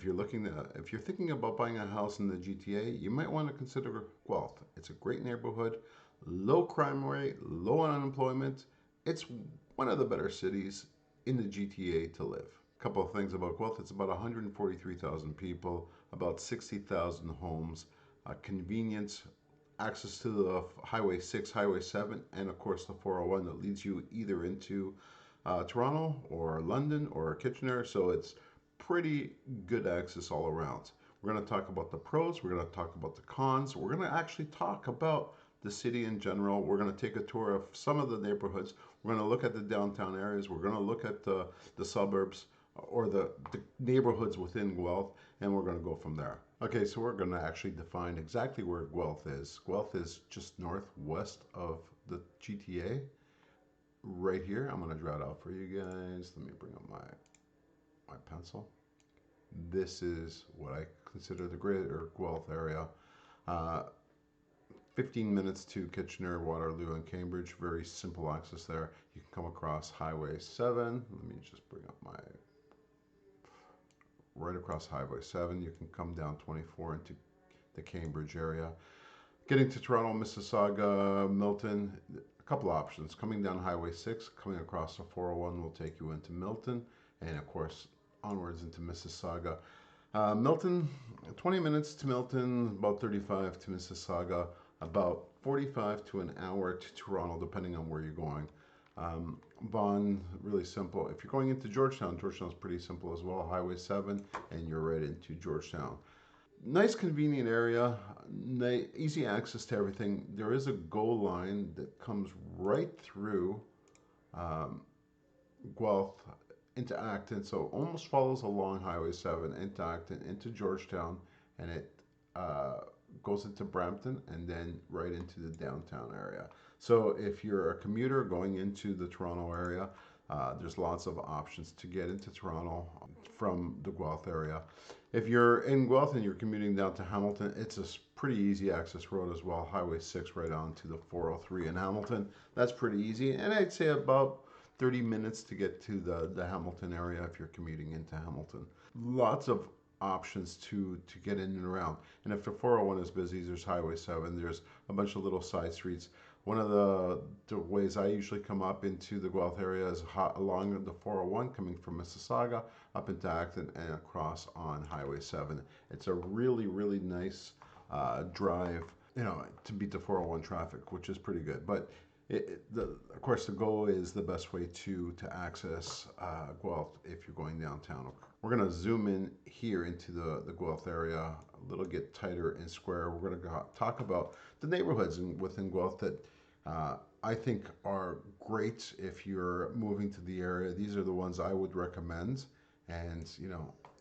if you're thinking about buying a house in the GTA, you might want to consider Guelph. It's a great neighborhood, low crime rate, low unemployment. It's one of the better cities in the GTA to live. A couple of things about Guelph: it's about 143,000 people, about 60,000 homes, convenience, access to the Highway 6, Highway 7, and of course the 401 that leads you either into Toronto or London or Kitchener. So it's pretty good access all around. We're going to talk about the pros, we're going to talk about the cons, we're going to actually talk about the city in general. We're going to take a tour of some of the neighborhoods. We're going to look at the downtown areas. We're going to look at the suburbs or the neighborhoods within Guelph, and we're going to go from there. Okay, so we're going to actually define exactly where Guelph is. Guelph is just northwest of the GTA, right here. I'm going to draw it out for you guys. Let me bring up my pencil. This is what I consider the greater Guelph area. 15 minutes to Kitchener, Waterloo, and Cambridge. Very simple access there. You can come across Highway 7. Let me just bring up right across Highway 7. You can come down 24 into the Cambridge area. Getting to Toronto, Mississauga, Milton, a couple options. Coming down Highway 6, coming across the 401 will take you into Milton, and of course onwards into Mississauga. Milton, 20 minutes to Milton, about 35 to Mississauga, about 45 to an hour to Toronto, depending on where you're going. Vaughan, really simple. If you're going into Georgetown, Georgetown's pretty simple as well. Highway 7, and you're right into Georgetown. Nice, convenient area, easy access to everything. There is a GO line that comes right through Guelph into Acton, so almost follows along Highway 7 into Acton, into Georgetown, and it goes into Brampton and then right into the downtown area. So if you're a commuter going into the Toronto area, there's lots of options to get into Toronto from the Guelph area. If you're in Guelph and you're commuting down to Hamilton, it's a pretty easy access road as well. Highway 6 right on to the 403 in Hamilton. That's pretty easy, and I'd say about 30 minutes to get to the Hamilton area if you're commuting into Hamilton. Lots of options to get in and around. And if the 401 is busy, there's Highway 7. There's a bunch of little side streets. One of the ways I usually come up into the Guelph area is along the 401, coming from Mississauga up into Acton and across on Highway 7. It's a really, really nice drive, to beat the 401 traffic, which is pretty good. But of course, the goal is the best way to access Guelph if you're going downtown. We're going to zoom in here into the Guelph area, a little get tighter and square. We're going to talk about the neighborhoods within Guelph that I think are great if you're moving to the area. These are the ones I would recommend, and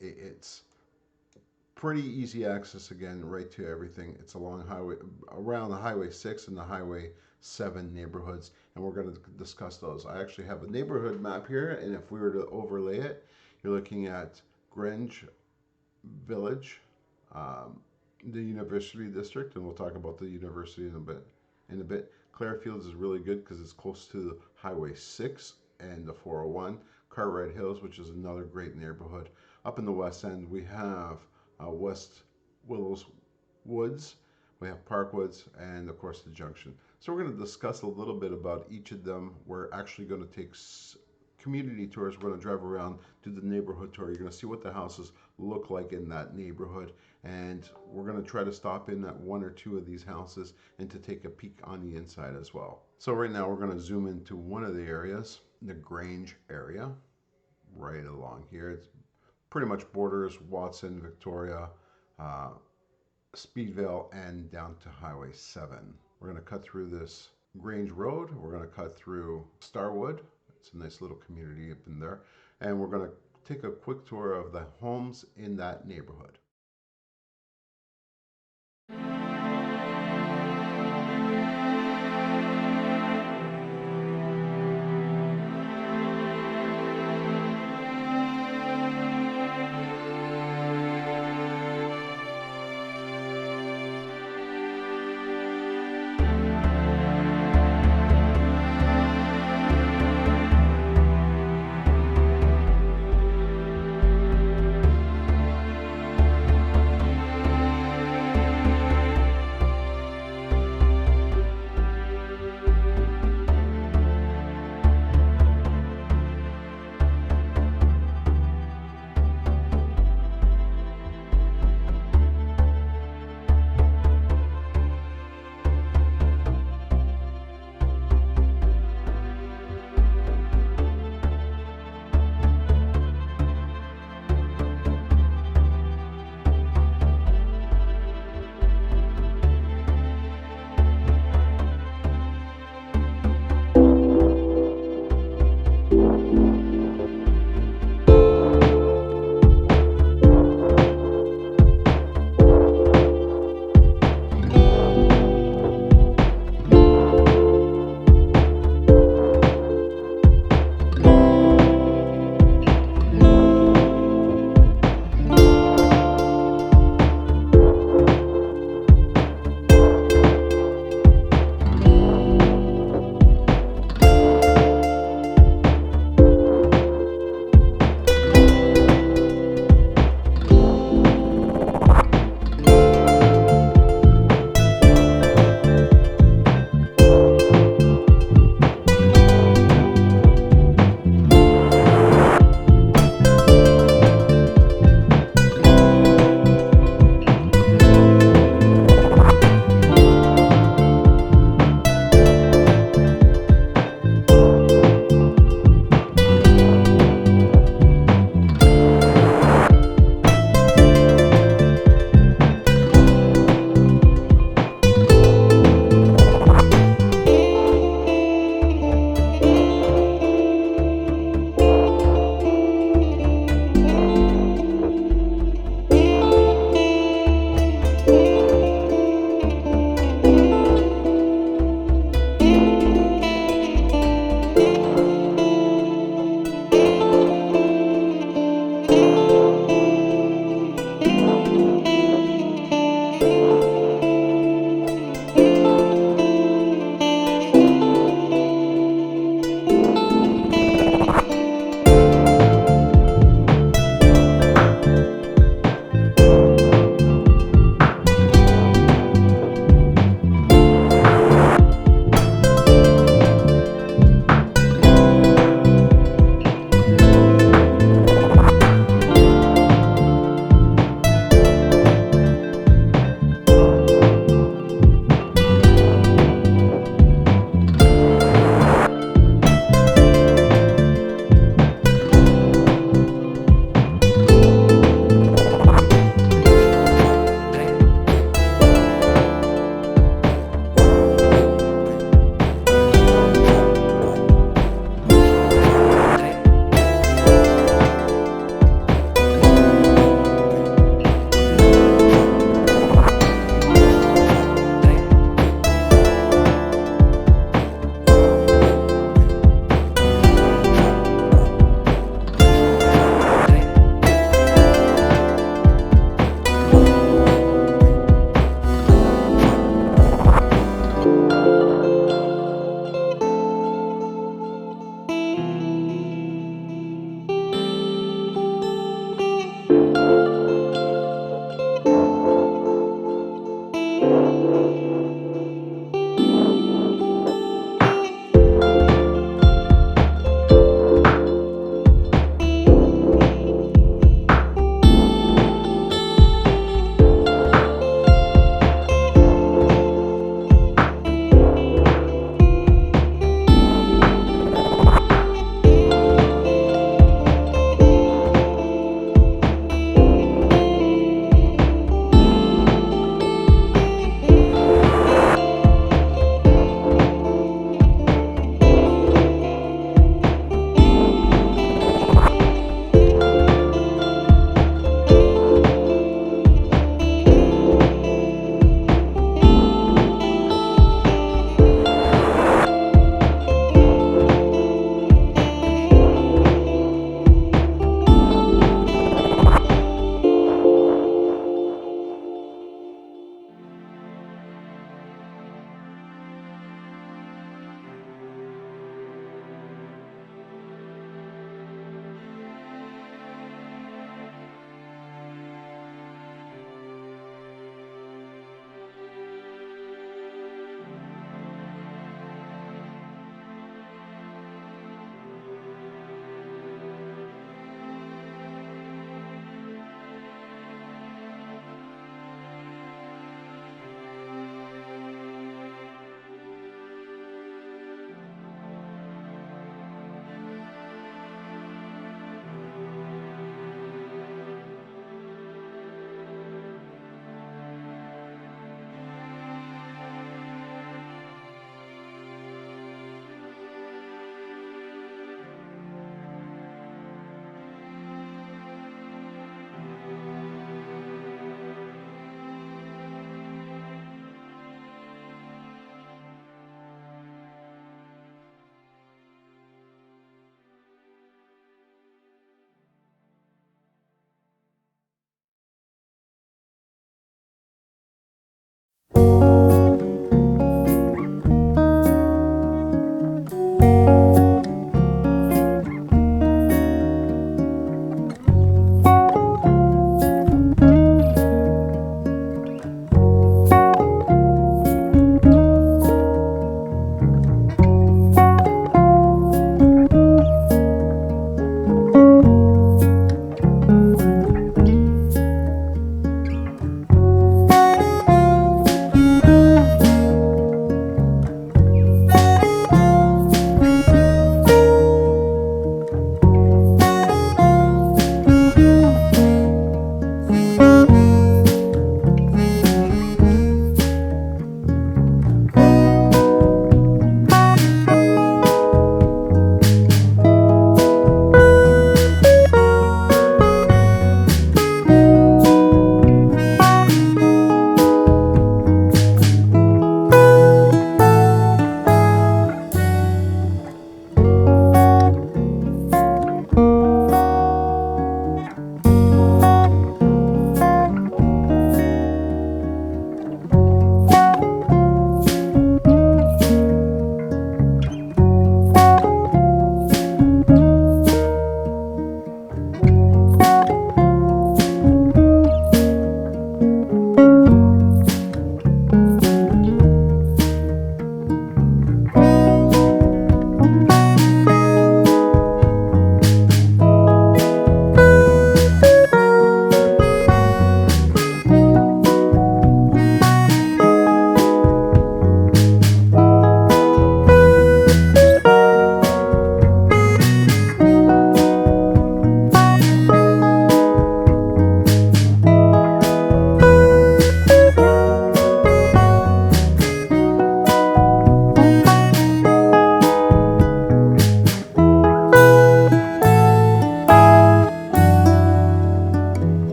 it's pretty easy access, again, right to everything. It's along around the Highway 6 and the Highway 7 neighborhoods, and we're going to discuss those. I actually have a neighborhood map here, and if we were to overlay it, you're looking at Grange Village, the University District, and we'll talk about the university in a bit. Clarefields is really good because it's close to Highway 6 and the 401. Cartwright Hills, which is another great neighborhood. Up in the West End, we have West Willows Woods, we have Parkwoods, and of course the Junction. So we're going to discuss a little bit about each of them. We're actually going to take community tours. We're going to drive around, do the neighborhood tour. You're going to see what the houses look like in that neighborhood, and we're going to try to stop in at one or two of these houses and to take a peek on the inside as well. So right now we're going to zoom into one of the areas, the Grange area, right along here. It's pretty much borders Watson, Victoria, Speedvale, and down to Highway 7. We're going to cut through this Grange Road. We're going to cut through Starwood. It's a nice little community up in there. And we're going to take a quick tour of the homes in that neighborhood.